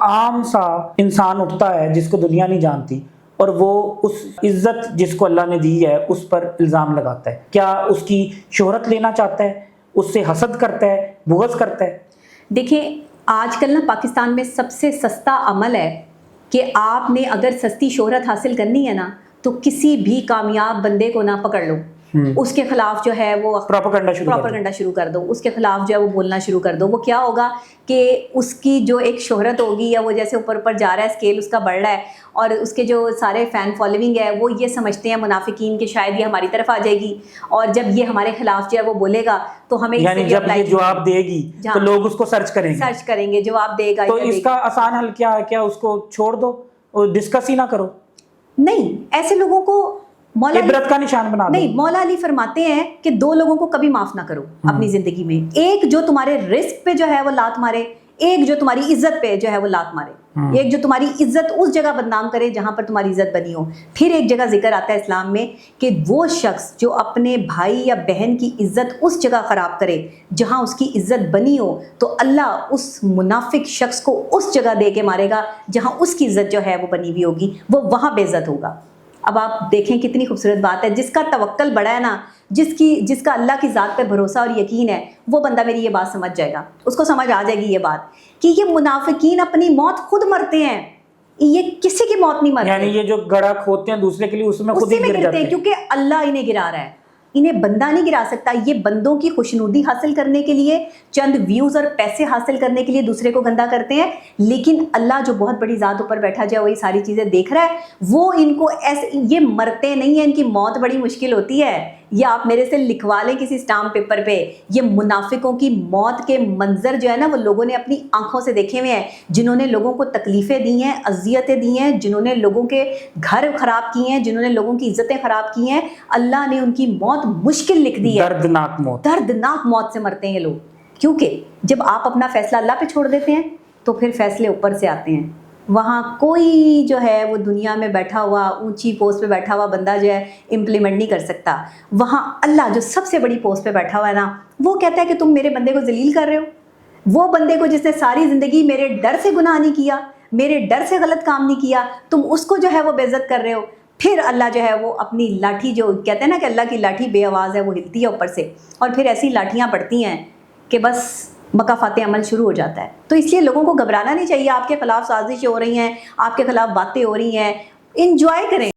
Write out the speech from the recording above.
عام سا انسان اٹھتا ہے جس کو دنیا نہیں جانتی اور وہ اس عزت جس کو اللہ نے دی ہے اس پر الزام لگاتا ہے. کیا اس کی شہرت لینا چاہتا ہے؟ اس سے حسد کرتا ہے، بغض کرتا ہے؟ دیکھیں آج کل نا پاکستان میں سب سے سستا عمل ہے کہ آپ نے اگر سستی شہرت حاصل کرنی ہے نا تو کسی بھی کامیاب بندے کو نہ پکڑ لو، اس کے خلاف جو ہے وہ پروپیگنڈا شروع کر دو، اس کے خلاف جو ہے وہ بولنا شروع کر دو. وہ کیا ہوگا کہ اس کی جو ایک شہرت ہوگی یا وہ جیسے اوپر اوپر جا رہا ہے اسکیل اس کا بڑھ رہا ہے اور اس کے جو سارے فین فالوئنگ ہے وہ یہ سمجھتے ہیں منافقین کہ شاید یہ ہماری طرف آ جائے گی اور جب یہ ہمارے خلاف جو ہے وہ بولے گا تو ہمیں یعنی جب یہ جواب دے گی تو لوگ اس کو سرچ کریں گے جواب دے گا. تو اس کا آسان حل کیا ہے؟ کیا اس کو چھوڑ دو اور ڈسکس ہی نہ کرو؟ نہیں، ایسے لوگوں کو عبرت کا نشان بنا دو. نہیں، مولا علی فرماتے ہیں کہ دو لوگوں کو کبھی معاف نہ کرو اپنی زندگی میں، ایک جو تمہارے رزق پہ جو ہے وہ لات مارے، ایک جو تمہاری عزت پہ جو ہے وہ لات مارے، ایک جو تمہاری عزت اس جگہ بدنام کرے جہاں پر تمہاری عزت بنی ہو. پھر ایک جگہ ذکر آتا ہے اسلام میں کہ وہ شخص جو اپنے بھائی یا بہن کی عزت اس جگہ خراب کرے جہاں اس کی عزت بنی ہو تو اللہ اس منافق شخص کو اس جگہ دے کے مارے گا جہاں اس کی عزت جو ہے وہ بنی ہوئی ہوگی، وہ وہاں بے عزت ہوگا. اب آپ دیکھیں کتنی خوبصورت بات ہے، جس کا توکل بڑا ہے نا، جس کا اللہ کی ذات پر بھروسہ اور یقین ہے، وہ بندہ میری یہ بات سمجھ جائے گا، اس کو سمجھ آ جائے گی یہ بات کہ یہ منافقین اپنی موت خود مرتے ہیں، یہ کسی کی موت نہیں مرتے. یعنی یہ جو گڑھا کھودتے ہیں دوسرے کے لیے اس میں خود ہی گر جاتے ہیں کیونکہ اللہ انہیں گرا رہا ہے، انہیں بندہ نہیں گرا سکتا. یہ بندوں کی خوشنودی حاصل کرنے کے لیے، چند ویوز اور پیسے حاصل کرنے کے لیے دوسرے کو گندا کرتے ہیں، لیکن اللہ جو بہت بڑی ذات اوپر بیٹھا جائے وہی ساری چیزیں دیکھ رہا ہے، وہ ان کو ایسے یہ مرتے نہیں ہیں، ان کی موت بڑی مشکل ہوتی ہے. یہ آپ میرے سے لکھوا لیں کسی اسٹامپ پیپر پہ، یہ منافقوں کی موت کے منظر جو ہے نا وہ لوگوں نے اپنی آنکھوں سے دیکھے ہوئے ہیں، جنہوں نے لوگوں کو تکلیفیں دی ہیں، اذیتیں دی ہیں، جنہوں نے لوگوں کے گھر خراب کیے ہیں، جنہوں نے لوگوں کی عزتیں خراب کی ہیں. اللہ نے ان کی موت مشکل لکھ دی ہے، دردناک موت سے مرتے ہیں یہ لوگ. کیونکہ جب آپ اپنا فیصلہ اللہ پہ چھوڑ دیتے ہیں تو پھر فیصلے اوپر سے آتے ہیں. وہاں کوئی جو ہے وہ دنیا میں بیٹھا ہوا اونچی پوسٹ پہ بیٹھا ہوا بندہ جو ہے امپلیمنٹ نہیں کر سکتا. وہاں اللہ جو سب سے بڑی پوسٹ پہ بیٹھا ہوا ہے نا، وہ کہتا ہے کہ تم میرے بندے کو ذلیل کر رہے ہو. وہ بندے کو جس نے ساری زندگی میرے ڈر سے گناہ نہیں کیا، میرے ڈر سے غلط کام نہیں کیا، تم اس کو جو ہے وہ بے عزت کر رہے ہو. پھر اللہ جو ہے وہ اپنی لاٹھی، جو کہتے ہیں نا کہ اللہ کی لاٹھی بے آواز ہے، وہ ہلتی ہے اوپر سے، اور پھر ایسی لاٹھیاں پڑتی ہیں کہ بس مکافات عمل شروع ہو جاتا ہے. تو اس لیے لوگوں کو گھبرانا نہیں چاہیے. آپ کے خلاف سازشیں ہو رہی ہیں، آپ کے خلاف باتیں ہو رہی ہیں، انجوائے کریں.